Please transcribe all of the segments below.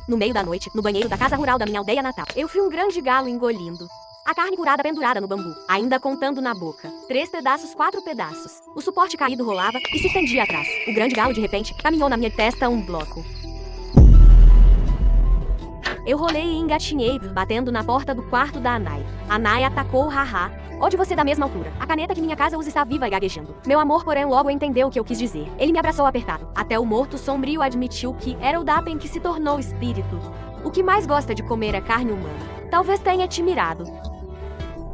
no meio da noite, no banheiro da casa rural da minha aldeia natal. Eu fui um grande galo engolindo a carne curada pendurada no bambu, ainda contando na boca. 3 pedaços, 4 pedaços. O suporte caído rolava e se estendia atrás. O grande galo, de repente, caminhou na minha testa um bloco. Eu rolei e engatinhei, batendo na porta do quarto da Anai. Anai atacou o haha. Ou de você da mesma altura. A caneta que minha casa usa está viva e gaguejando. Meu amor, porém, logo entendeu o que eu quis dizer. Ele me abraçou apertado. Até o morto sombrio admitiu que era o Dapen que se tornou espírito. O que mais gosta de comer é carne humana. Talvez tenha te mirado.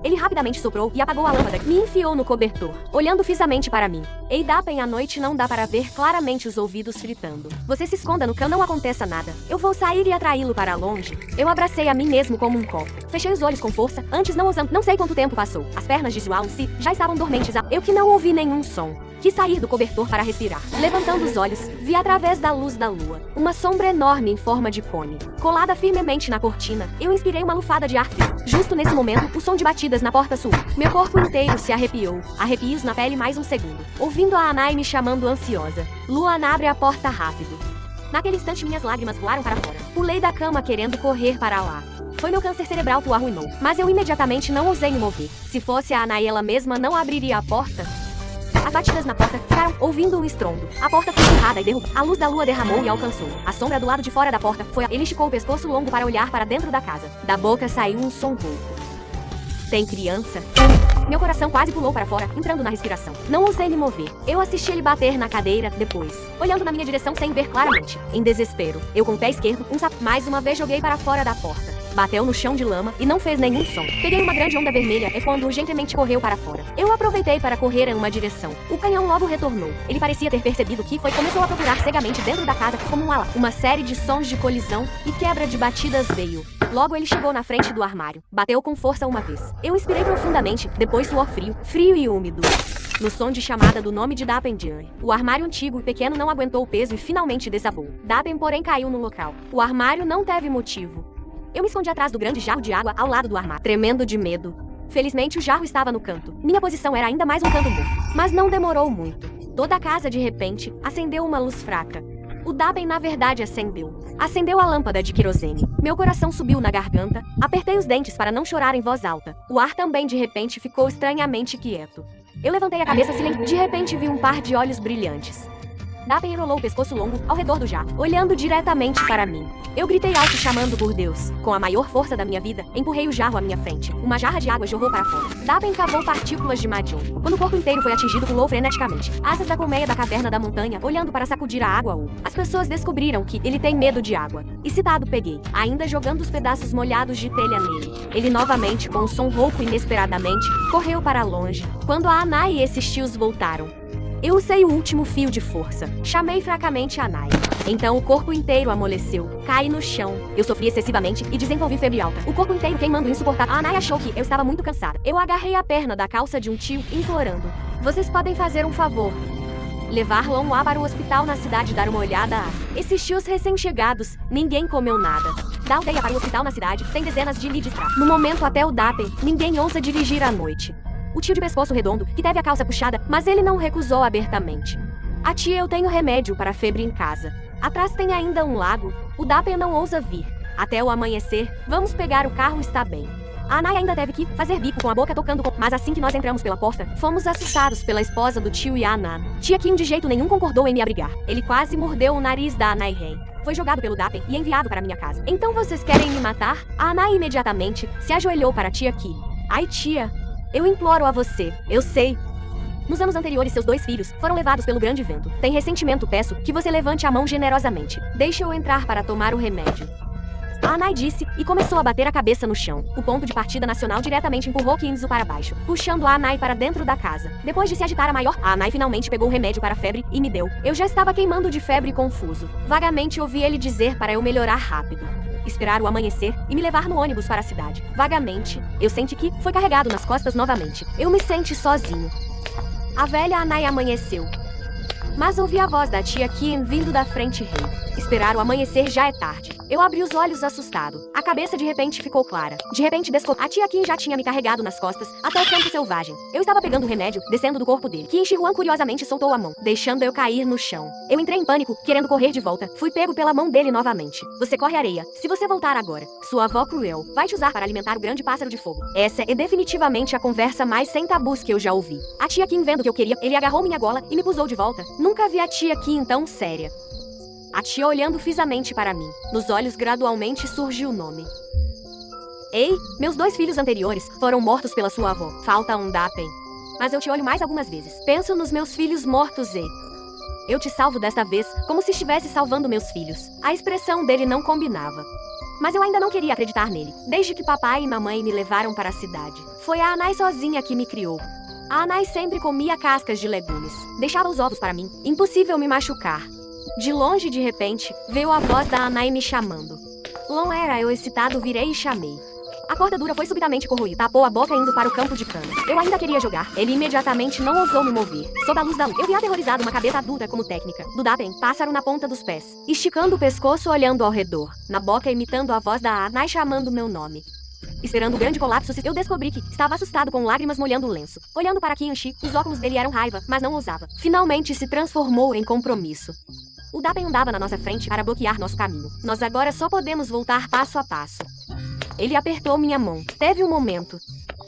Ele rapidamente soprou e apagou a lâmpada, me enfiou no cobertor, olhando fixamente para mim. Ei, Dapen, à noite não dá para ver claramente os ouvidos fritando. Você se esconda no cão, não aconteça nada. Eu vou sair e atraí-lo para longe. Eu abracei a mim mesmo como um copo. Fechei os olhos com força, antes não ousando. Não sei quanto tempo passou. As pernas de João-se já estavam dormentes. Eu que não ouvi nenhum som. Quis sair do cobertor para respirar. Levantando os olhos, vi através da luz da lua uma sombra enorme em forma de cone, colada firmemente na cortina. Eu inspirei uma lufada de ar frio. Justo nesse momento, o som de batidas na porta sumiu. Meu corpo inteiro se arrepiou. Arrepios na pele mais um segundo. Ouvindo a Anai me chamando ansiosa. Luan, abre a porta rápido. Naquele instante minhas lágrimas voaram para fora. Pulei da cama querendo correr para lá. Foi meu câncer cerebral que o arruinou. Mas eu imediatamente não ousei me mover. Se fosse a Anai, ela mesma não abriria a porta. As batidas na porta ficaram ouvindo um estrondo. A porta foi empurrada e derrubada. A luz da lua derramou e alcançou. A sombra do lado de fora da porta foi. Ele esticou o pescoço longo para olhar para dentro da casa. Da boca saiu um som rouco. Tem criança? Meu coração quase pulou para fora, entrando na respiração. Não ousei me mover. Eu assisti ele bater na cadeira, depois, olhando na minha direção sem ver claramente. Em desespero, eu com o pé esquerdo, mais uma vez joguei para fora da porta. Bateu no chão de lama e não fez nenhum som. Peguei uma grande onda vermelha e quando urgentemente correu para fora. Eu aproveitei para correr em uma direção. O canhão logo retornou. Ele parecia ter percebido o que foi. Começou a procurar cegamente dentro da casa como um ala. Uma série de sons de colisão e quebra de batidas veio. Logo ele chegou na frente do armário. Bateu com força uma vez. Eu inspirei profundamente, depois suor frio e úmido. No som de chamada do nome de Dapen Dian, o armário antigo e pequeno não aguentou o peso e finalmente desabou. Dapen, porém, caiu no local. O armário não teve motivo. Eu me escondi atrás do grande jarro de água ao lado do armário, tremendo de medo. Felizmente o jarro estava no canto. Minha posição era ainda mais um canto morto. Mas não demorou muito. Toda a casa, de repente, acendeu uma luz fraca. O Dapen, na verdade, acendeu. Acendeu a lâmpada de querosene. Meu coração subiu na garganta. Apertei os dentes para não chorar em voz alta. O ar também, de repente, ficou estranhamente quieto. Eu levantei a cabeça silenciosa. De repente vi um par de olhos brilhantes. Dapen enrolou o pescoço longo ao redor do jarro, olhando diretamente para mim. Eu gritei alto chamando por Deus. Com a maior força da minha vida, empurrei o jarro à minha frente. Uma jarra de água jorrou para fora. Dapen cavou partículas de Mahjong. Quando o corpo inteiro foi atingido, pulou freneticamente. Asas da colmeia da caverna da montanha, olhando para sacudir a água. As pessoas descobriram que ele tem medo de água. Excitado peguei, ainda jogando os pedaços molhados de telha nele. Ele novamente, com um som rouco inesperadamente, correu para longe. Quando a Anai e esses tios voltaram, eu usei o último fio de força. Chamei fracamente a Anai. Então o corpo inteiro amoleceu. Caí no chão. Eu sofri excessivamente e desenvolvi febre alta. O corpo inteiro queimando insuportável. A Anai achou que eu estava muito cansada. Eu agarrei a perna da calça de um tio, implorando. Vocês podem fazer um favor. Levar Lon Wá para o hospital na cidade, dar uma olhada a esses tios recém-chegados. Ninguém comeu nada. Da aldeia para o hospital na cidade, tem dezenas de leads pra. No momento até o Dapen, ninguém ousa dirigir à noite. O tio de pescoço redondo, que teve a calça puxada, mas ele não recusou abertamente. A tia, eu tenho remédio para a febre em casa. Atrás tem ainda um lago. O Dapen não ousa vir. Até o amanhecer, vamos pegar o carro, está bem. A Anai ainda teve que fazer bico com a boca tocando mas assim que nós entramos pela porta, fomos assustados pela esposa do tio e a Anan. Tia Kim de jeito nenhum concordou em me abrigar. Ele quase mordeu o nariz da Anai Rei. Foi jogado pelo Dapen e enviado para minha casa. Então vocês querem me matar? A Anai imediatamente se ajoelhou para a tia Kim. Ai, tia, eu imploro a você, eu sei. Nos anos anteriores, seus 2 filhos foram levados pelo grande vento. Tem ressentimento, peço que você levante a mão generosamente. Deixe eu entrar para tomar o remédio. A Anai disse e começou a bater a cabeça no chão. O ponto de partida nacional diretamente empurrou Kinzo para baixo, puxando a Anai para dentro da casa. Depois de se agitar a maior, a Anai finalmente pegou o remédio para a febre e me deu. Eu já estava queimando de febre confuso. Vagamente ouvi ele dizer para eu melhorar rápido. Esperar o amanhecer e me levar no ônibus para a cidade. Vagamente, eu senti que foi carregado nas costas novamente. Eu me senti sozinho. A velha Anai amanheceu. Mas ouvi a voz da tia Kim vindo da frente rei. Esperar o amanhecer já é tarde. Eu abri os olhos assustado. A cabeça de repente ficou clara. De repente descobri. A tia Kim já tinha me carregado nas costas até o campo selvagem. Eu estava pegando o remédio, descendo do corpo dele. Kim Shi-huan curiosamente soltou a mão, deixando eu cair no chão. Eu entrei em pânico, querendo correr de volta. Fui pego pela mão dele novamente. Você corre areia. Se você voltar agora, sua avó cruel vai te usar para alimentar o grande pássaro de fogo. Essa é definitivamente a conversa mais sem tabus que eu já ouvi. A tia Kim vendo que eu queria, ele agarrou minha gola e me pusou de volta. Nunca vi a tia Kim tão séria. A tia olhando fixamente para mim. Nos olhos gradualmente surgiu o nome. Ei, meus 2 filhos anteriores foram mortos pela sua avó. Falta um Dapen. Mas eu te olho mais algumas vezes. Penso nos meus filhos mortos e... eu te salvo desta vez, como se estivesse salvando meus filhos. A expressão dele não combinava. Mas eu ainda não queria acreditar nele, desde que papai e mamãe me levaram para a cidade. Foi a Anai sozinha que me criou. A Anai sempre comia cascas de legumes. Deixava os ovos para mim. Impossível me machucar. De longe, de repente, veio a voz da Anai me chamando. Não era eu excitado, virei e chamei. A corda dura foi subitamente corroída, tapou a boca indo para o campo de cana. Eu ainda queria jogar, ele imediatamente não ousou me mover. Sob a luz da luz, eu vi aterrorizado uma cabeça adulta como técnica. Do Dapen, pássaro na ponta dos pés. Esticando o pescoço, olhando ao redor. Na boca, imitando a voz da Anai chamando meu nome. Esperando o grande colapso, eu descobri que estava assustado com lágrimas molhando o lenço. Olhando para Kim-shi, os óculos dele eram raiva, mas não ousava. Finalmente se transformou em compromisso. O Dapen andava na nossa frente para bloquear nosso caminho. Nós agora só podemos voltar passo a passo. Ele apertou minha mão. Teve um momento.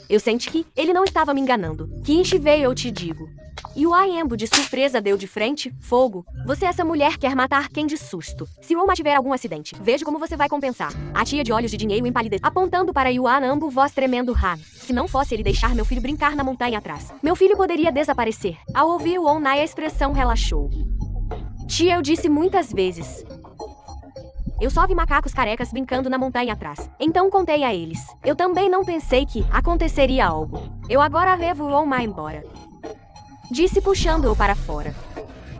Eu senti que ele não estava me enganando. Kim-shi veio, eu te digo. E o Aembo de surpresa deu de frente, fogo. Você essa mulher quer matar quem de susto. Se Roma tiver algum acidente, veja como você vai compensar. A tia de olhos de dinheiro empalideceu, apontando para Yuan, Ambo, voz tremendo Han. Se não fosse ele deixar meu filho brincar na montanha atrás, meu filho poderia desaparecer. Ao ouvir o Onai, a expressão relaxou. Tia, eu disse muitas vezes. Eu só vi macacos carecas brincando na montanha atrás. Então contei a eles. Eu também não pensei que aconteceria algo. Eu agora levo o Onai embora. Disse puxando-o para fora.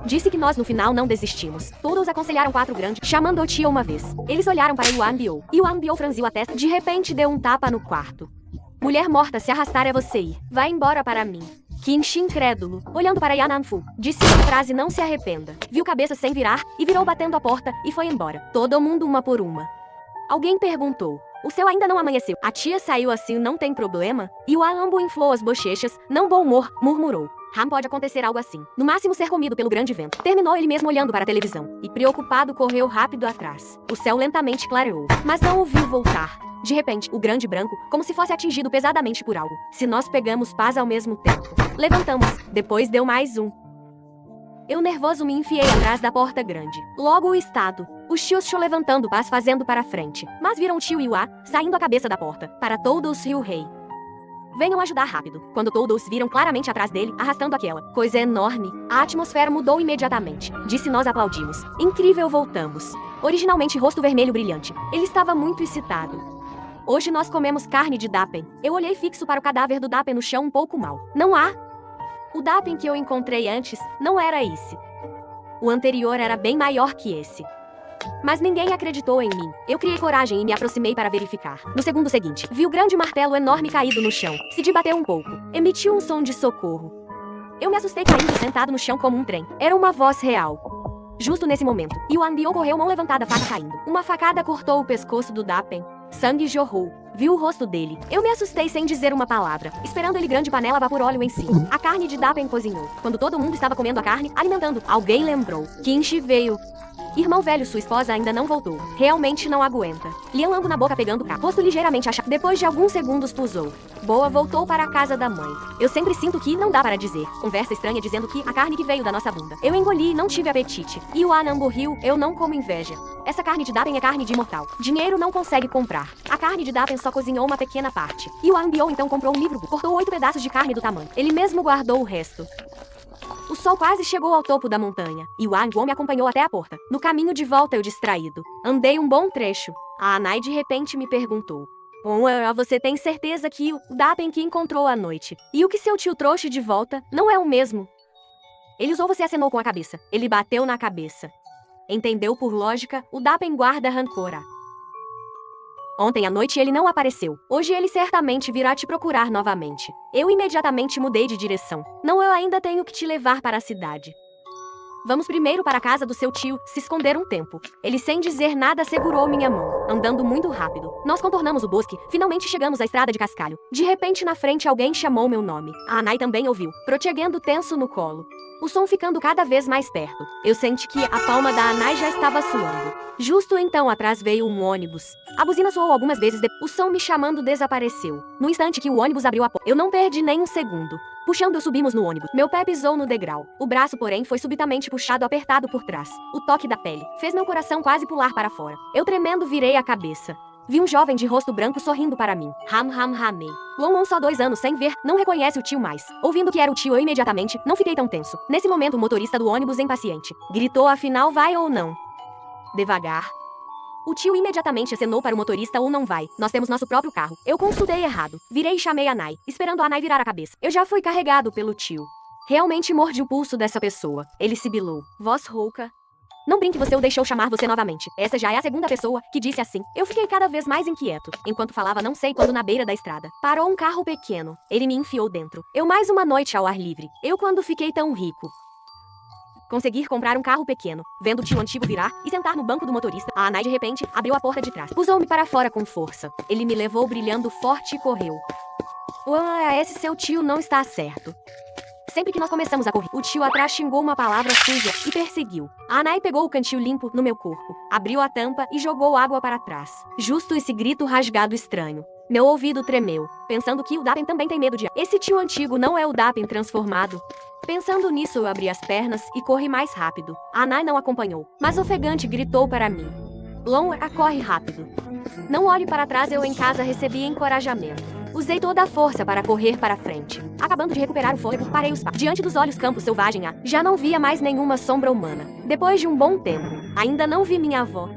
Disse que nós no final não desistimos. Todos aconselharam 4 grandes, chamando o tia uma vez. Eles olharam para Yuan Bio. Yuan Bio franziu a testa. De repente deu um tapa no quarto. Mulher morta, se arrastar é você ir. Vai embora para mim. Kim-shi incrédulo, olhando para Yananfu, disse uma frase não se arrependa. Viu cabeça sem virar, e virou batendo a porta, e foi embora. Todo mundo uma por uma. Alguém perguntou. O céu ainda não amanheceu. A tia saiu assim, não tem problema? E o Alambo inflou as bochechas, não bom humor, murmurou. Ram pode acontecer algo assim. No máximo ser comido pelo grande vento. Terminou ele mesmo olhando para a televisão. E preocupado correu rápido atrás. O céu lentamente clareou. Mas não o viu voltar. De repente, o grande branco, como se fosse atingido pesadamente por algo. Se nós pegamos paz ao mesmo tempo. Levantamos. Depois deu mais um. Eu nervoso me enfiei atrás da porta grande. Logo o estado. Os tios levantando paz fazendo para frente. Mas viram o tio Iwa, saindo a cabeça da porta. Para todos e o rei. Venham ajudar rápido. Quando todos viram claramente atrás dele, arrastando aquela coisa enorme, a atmosfera mudou imediatamente. Disse nós aplaudimos. Incrível, voltamos. Originalmente rosto vermelho brilhante. Ele estava muito excitado. Hoje nós comemos carne de Dapen. Eu olhei fixo para o cadáver do Dapen no chão um pouco mal. Não há. O Dapen que eu encontrei antes não era esse. O anterior era bem maior que esse. Mas ninguém acreditou em mim. Eu criei coragem e me aproximei para verificar. No segundo seguinte, vi o grande martelo enorme caído no chão. Se debateu um pouco. Emitiu um som de socorro. Eu me assustei caindo sentado no chão como um trem. Era uma voz real. Justo nesse momento, Yuan Bio correu mão levantada, faca caindo. Uma facada cortou o pescoço do Dapen. Sangue jorrou. Vi o rosto dele. Eu me assustei sem dizer uma palavra, esperando ele grande panela vapor óleo em cima. A carne de Dapen cozinhou. Quando todo mundo estava comendo a carne, alimentando, alguém lembrou. Kim-shi veio. Irmão velho, sua esposa ainda não voltou. Realmente não aguenta. Lian lambo na boca pegando o rosto ligeiramente achado. Depois de alguns segundos pusou. Boa voltou para a casa da mãe. Eu sempre sinto que não dá para dizer. Conversa estranha dizendo que a carne que veio da nossa bunda. Eu engoli e não tive apetite. E o Anambo riu, eu não como inveja. Essa carne de Dapen é carne de imortal. Dinheiro não consegue comprar. A carne de Dapen só cozinhou uma pequena parte. E o Anbio então comprou um livro. Cortou 8 pedaços de carne do tamanho. Ele mesmo guardou o resto. O sol quase chegou ao topo da montanha, e o Anguo me acompanhou até a porta. No caminho de volta eu distraído. Andei um bom trecho. A Anai de repente me perguntou. Você tem certeza que o Dapen que encontrou à noite e o que seu tio trouxe de volta não é o mesmo? Ele usou, você acenou com a cabeça. Ele bateu na cabeça. Entendeu por lógica, o Dapen guarda rancora. Ontem à noite ele não apareceu. Hoje ele certamente virá te procurar novamente. Eu imediatamente mudei de direção. Não, eu ainda tenho que te levar para a cidade. Vamos primeiro para a casa do seu tio, se esconder um tempo. Ele sem dizer nada segurou minha mão, andando muito rápido. Nós contornamos o bosque, finalmente chegamos à estrada de cascalho. De repente na frente alguém chamou meu nome. A Anai também ouviu, protegendo tenso no colo. O som ficando cada vez mais perto. Eu senti que a palma da Anai já estava suando. Justo então atrás veio um ônibus. A buzina soou algumas vezes o som me chamando desapareceu. No instante que o ônibus abriu a porta, eu não perdi nem um segundo. Puxando subimos no ônibus. Meu pé pisou no degrau. O braço, porém, foi subitamente puxado apertado por trás. O toque da pele fez meu coração quase pular para fora. Eu tremendo virei a cabeça. Vi um jovem de rosto branco sorrindo para mim. Ramei. Lomon só 2 anos sem ver, não reconhece o tio mais. Ouvindo que era o tio eu imediatamente, não fiquei tão tenso. Nesse momento o motorista do ônibus impaciente gritou afinal vai ou não? Devagar. O tio imediatamente acenou para o motorista ou não vai. Nós temos nosso próprio carro. Eu consultei errado. Virei e chamei a Anai, esperando a Anai virar a cabeça. Eu já fui carregado pelo tio. Realmente mordi o pulso dessa pessoa. Ele sibilou. Voz rouca. Não brinque, você o deixou chamar você novamente. Essa já é a segunda pessoa que disse assim. Eu fiquei cada vez mais inquieto. Enquanto falava não sei quando na beira da estrada. Parou um carro pequeno. Ele me enfiou dentro. Eu mais uma noite ao ar livre. Eu quando fiquei tão rico. Conseguir comprar um carro pequeno. Vendo o tio antigo virar e sentar no banco do motorista. A Anai de repente abriu a porta de trás. Pusou-me para fora com força. Ele me levou brilhando forte e correu. Esse seu tio não está certo. Sempre que nós começamos a correr, o tio atrás xingou uma palavra suja e perseguiu. A Anai pegou o cantil limpo no meu corpo, abriu a tampa e jogou água para trás. Justo esse grito rasgado estranho. Meu ouvido tremeu, pensando que o Dapen também tem medo de... Esse tio antigo não é o Dapen transformado? Pensando nisso, eu abri as pernas e corri mais rápido. A Anai não acompanhou, mas ofegante gritou para mim. Lon, corre rápido. Não olhe para trás, eu em casa recebi encorajamento. Usei toda a força para correr para frente. Acabando de recuperar o fôlego, parei os passos. Diante dos olhos campo selvagem, já não via mais nenhuma sombra humana. Depois de um bom tempo, ainda não vi minha avó.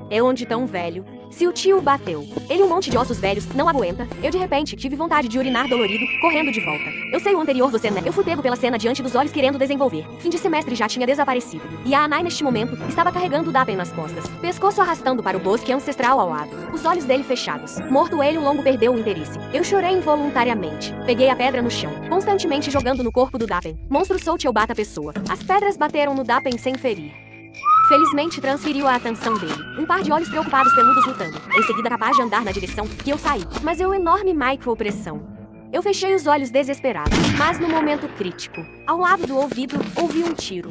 É onde tão velho. Se o tio bateu, ele um monte de ossos velhos, não aguenta. Eu de repente tive vontade de urinar dolorido, correndo de volta. Eu sei o anterior você, né? Eu fui pego pela cena diante dos olhos querendo desenvolver. Fim de semestre já tinha desaparecido. E a Anai neste momento, estava carregando o Dapen nas costas. Pescoço arrastando para o bosque ancestral ao lado. Os olhos dele fechados. Morto ele, o longo perdeu o interesse. Eu chorei involuntariamente. Peguei a pedra no chão, constantemente jogando no corpo do Dapen. Monstro solte eu bata a pessoa. As pedras bateram no Dapen sem ferir. Felizmente transferiu a atenção dele. Um par de olhos preocupados peludos lutando. Em seguida capaz de andar na direção que eu saí. Mas eu enorme micropressão. Eu fechei os olhos desesperado. Mas no momento crítico, ao lado do ouvido, ouvi um tiro.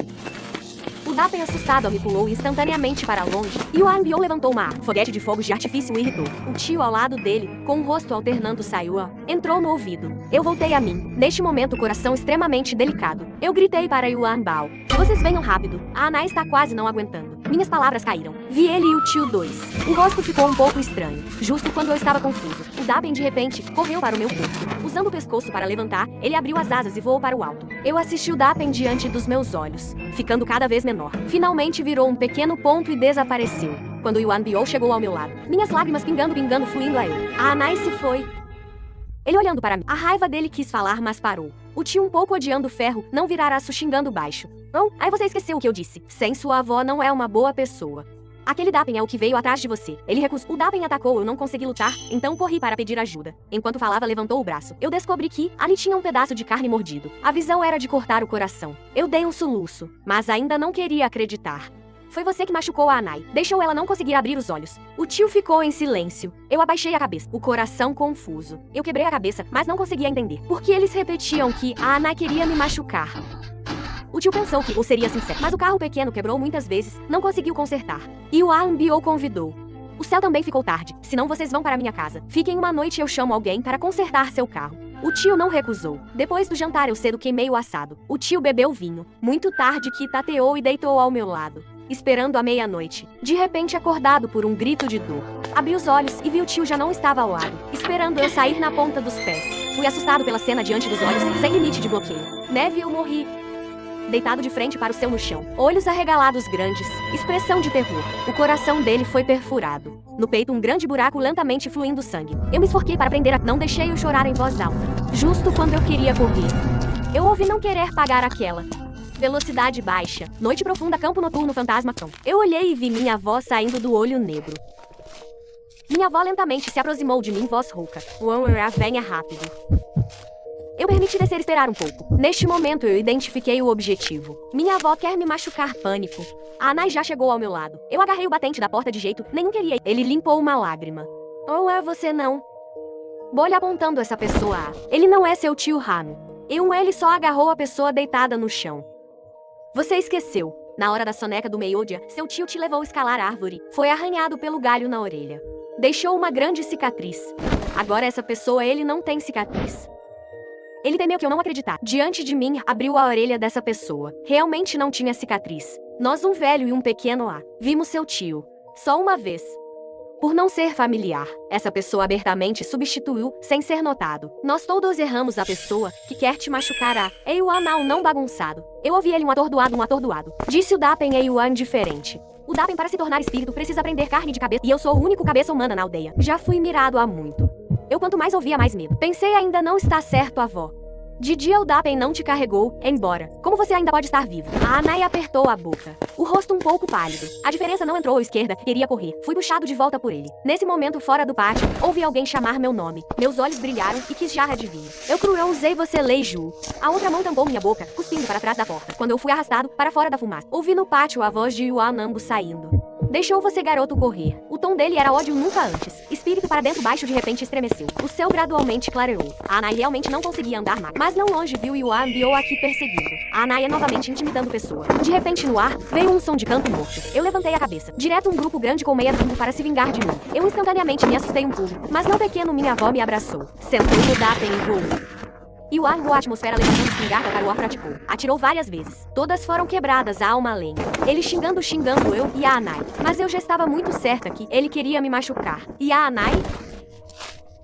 O Dapen assustado me pulou instantaneamente para longe, e o Anbio levantou uma foguete de fogos de artifício e irritou. O tio ao lado dele, com o rosto alternando saiu entrou no ouvido. Eu voltei a mim. Neste momento o coração extremamente delicado. Eu gritei para Yuan Bao. Vocês venham rápido. A Anai está quase não aguentando. Minhas palavras caíram. Vi ele e o tio 2. O rosto ficou um pouco estranho. Justo quando eu estava confuso, o Dapen de repente correu para o meu corpo. Usando o pescoço para levantar, ele abriu as asas e voou para o alto. Eu assisti o Dapen diante dos meus olhos, ficando cada vez menor. Finalmente virou um pequeno ponto e desapareceu. Quando Yuan Bio chegou ao meu lado, minhas lágrimas pingando, fluindo a ele. A Anai se foi. Ele olhando para mim. A raiva dele quis falar, mas parou. O tio um pouco odiando o ferro, não viraraço xingando baixo. Aí você esqueceu o que eu disse. Sem sua avó não é uma boa pessoa. Aquele Dapen é o que veio atrás de você. Ele recusou. O Dapen atacou, eu não consegui lutar, então corri para pedir ajuda. Enquanto falava, levantou o braço. Eu descobri que ali tinha um pedaço de carne mordido. A visão era de cortar o coração. Eu dei um soluço, mas ainda não queria acreditar. Foi você que machucou a Anai. Deixou ela não conseguir abrir os olhos. O tio ficou em silêncio. Eu abaixei a cabeça, o coração confuso. Eu quebrei a cabeça, mas não conseguia entender. Porque eles repetiam que a Anai queria me machucar. O tio pensou que eu seria sincero, mas o carro pequeno quebrou muitas vezes, não conseguiu consertar. E o Anbio convidou. O céu também ficou tarde, senão vocês vão para minha casa. Fiquem uma noite e eu chamo alguém para consertar seu carro. O tio não recusou. Depois do jantar eu cedo queimei o assado. O tio bebeu vinho. Muito tarde que tateou e deitou ao meu lado. Esperando a meia-noite. De repente acordado por um grito de dor. Abri os olhos e vi o tio já não estava ao lado, esperando eu sair na ponta dos pés. Fui assustado pela cena diante dos olhos, sem limite de bloqueio. Neve eu morri. Deitado de frente para o céu no chão. Olhos arregalados grandes. Expressão de terror. O coração dele foi perfurado. No peito um grande buraco lentamente fluindo sangue. Eu me esforquei para prender Não deixei-o chorar em voz alta. Justo quando eu queria correr. Eu ouvi não querer pagar aquela. Velocidade baixa. Noite profunda, campo noturno, fantasma cão. Eu olhei e vi minha avó saindo do olho negro. Minha avó lentamente se aproximou de mim, voz rouca. Venha rápido. Eu permiti descer e esperar um pouco. Neste momento eu identifiquei o objetivo. Minha avó quer me machucar, pânico. A Anai já chegou ao meu lado. Eu agarrei o batente da porta de jeito nenhum queria. Ele limpou uma lágrima. Ou é você não? Bolha apontando essa pessoa. Ele não é seu tio Rano. Ele só agarrou a pessoa deitada no chão. Você esqueceu. Na hora da soneca do meio-dia, seu tio te levou a escalar a árvore. Foi arranhado pelo galho na orelha. Deixou uma grande cicatriz. Agora essa pessoa, ele não tem cicatriz. Ele temeu que eu não acreditar. Diante de mim, abriu a orelha dessa pessoa. Realmente não tinha cicatriz. Nós, um velho e um pequeno lá, vimos seu tio. Só uma vez. Por não ser familiar, essa pessoa abertamente substituiu, sem ser notado. Nós todos erramos a pessoa que quer te machucar. Yuan não bagunçado. Eu ouvi ele um atordoado. Disse o Dapen Yuan diferente. O Dapen, para se tornar espírito, precisa aprender carne de cabeça. E eu sou o único cabeça humana na aldeia. Já fui mirado há muito. Eu quanto mais ouvia, mais medo. Pensei, ainda não está certo, avó. De dia o Dapen não te carregou embora. Como você ainda pode estar vivo? A Anai apertou a boca. O rosto um pouco pálido. A diferença não entrou à esquerda, queria correr. Fui puxado de volta por ele. Nesse momento, fora do pátio, ouvi alguém chamar meu nome. Meus olhos brilharam e quis jarra de vinho. Eu usei você, Leiju. A outra mão tampou minha boca, cuspindo para trás da porta. Quando eu fui arrastado para fora da fumaça, ouvi no pátio a voz de Yuan Nambu saindo. Deixou você, garoto, correr. O tom dele era ódio nunca antes. Espírito para dentro baixo de repente estremeceu. O céu gradualmente clareou. A Anai realmente não conseguia andar mais. Mas não longe viu Yuan Bio aqui perseguindo. A Anai novamente intimidando pessoa. De repente no ar, veio um som de canto morto. Eu levantei a cabeça. Direto um grupo grande com meia dúzio para se vingar de mim. Eu instantaneamente me assustei um pouco. Mas não pequeno, minha avó me abraçou. Sentou no Dapen e voou. Yuan, a atmosfera levantando espingarda para o ar, praticou. Atirou várias vezes. Todas foram quebradas a alma além. Ele xingando eu e a Anai. Mas eu já estava muito certa que ele queria me machucar. E a Anai?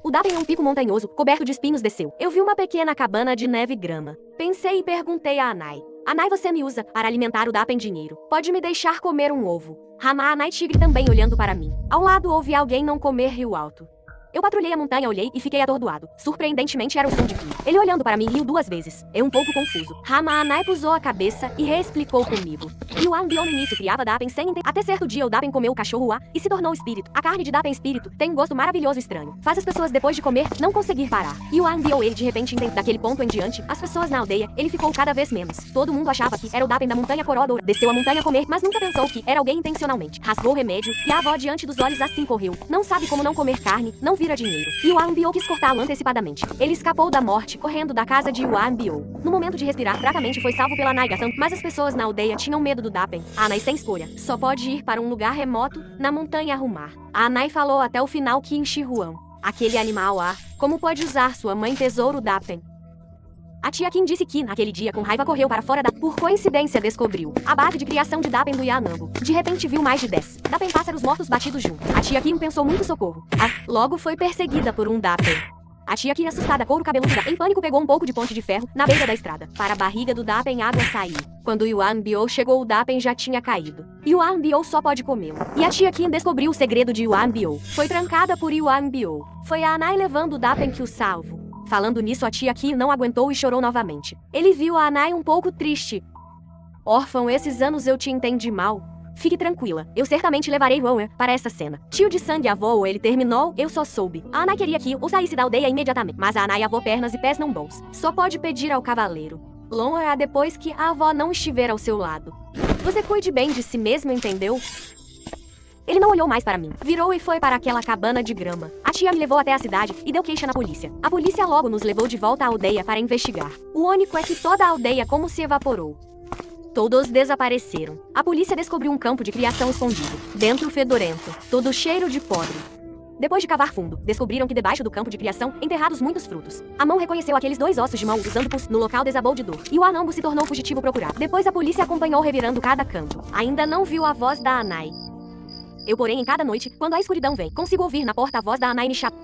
O Dapen é um pico montanhoso, coberto de espinhos, desceu. Eu vi uma pequena cabana de neve e grama. Pensei e perguntei a Anai. Anai, você me usa para alimentar o Dapen dinheiro. Pode me deixar comer um ovo. Rama, Anai tigre também olhando para mim. Ao lado ouvi alguém não comer rio alto. Eu patrulhei a montanha, olhei e fiquei atordoado. Surpreendentemente era o som de Kim. Ele olhando para mim riu duas vezes. Eu um pouco confuso. Rama Anai pusou a cabeça e reexplicou comigo. Yuan Bio no início criava Dapen sem entender. Até certo dia o Dapen comeu o cachorro A e se tornou espírito. A carne de Dapen espírito tem um gosto maravilhoso e estranho. Faz as pessoas depois de comer não conseguir parar. Yuan Bio ele de repente entende. Daquele ponto em diante, as pessoas na aldeia, ele ficou cada vez menos. Todo mundo achava que era o Dapen da montanha Coroadora. Desceu a montanha comer, mas nunca pensou que era alguém intencionalmente. Rasgou o remédio e a avó diante dos olhos assim correu. Não sabe como não comer carne, não vira dinheiro. Yuan Bio quis cortá-lo antecipadamente. Ele escapou da morte, correndo da casa de Yuan Bio. No momento de respirar fracamente foi salvo pela Naigação, mas as pessoas na aldeia tinham medo do Dapen. A Anai sem escolha. Só pode ir para um lugar remoto, na montanha arrumar. A Anai falou até o final que em Shihuan. Aquele animal como pode usar sua mãe tesouro Dapen? A tia Kim disse que, naquele dia, com raiva correu para fora da... Por coincidência, descobriu a base de criação de Dapen do Yanambo. De repente viu mais de 10 Dapen pássaros mortos batidos juntos. A tia Kim pensou muito socorro. Logo foi perseguida por um Dapen. A tia Kim, assustada, couro cabeluda, em pânico, pegou um pouco de ponte de ferro na beira da estrada. Para a barriga do Dapen, água saiu. Quando Yuan Bio chegou, o Dapen já tinha caído. Yuan Bio só pode comê-lo. E a tia Kim descobriu o segredo de Yuan Bio. Foi trancada por Yuan Bio. Foi a Anai levando o Dapen que o salvo. Falando nisso, a tia Kim não aguentou e chorou novamente. Ele viu a Anai um pouco triste. Órfão, esses anos eu te entendi mal. Fique tranquila, eu certamente levarei Rowan para essa cena. Tio de sangue avô, ele terminou, eu só soube. A Anai queria que eu saísse da aldeia imediatamente, mas a Anai avô pernas e pés não bons. Só pode pedir ao cavaleiro. Longa depois que a avó não estiver ao seu lado. Você cuide bem de si mesmo, entendeu? Ele não olhou mais para mim. Virou e foi para aquela cabana de grama. A tia me levou até a cidade e deu queixa na polícia. A polícia logo nos levou de volta à aldeia para investigar. O único é que toda a aldeia como se evaporou. Todos desapareceram. A polícia descobriu um campo de criação escondido. Dentro fedorento. Todo cheiro de podre. Depois de cavar fundo, descobriram que debaixo do campo de criação, enterrados muitos frutos. A mão reconheceu aqueles 2 ossos de mão usando pus. No local desabou de dor. E o Anambo se tornou fugitivo procurado. Depois a polícia acompanhou revirando cada canto. Ainda não viu a voz da Anai. Eu, porém, em cada noite, quando a escuridão vem, consigo ouvir na porta a voz da Anai me chamar.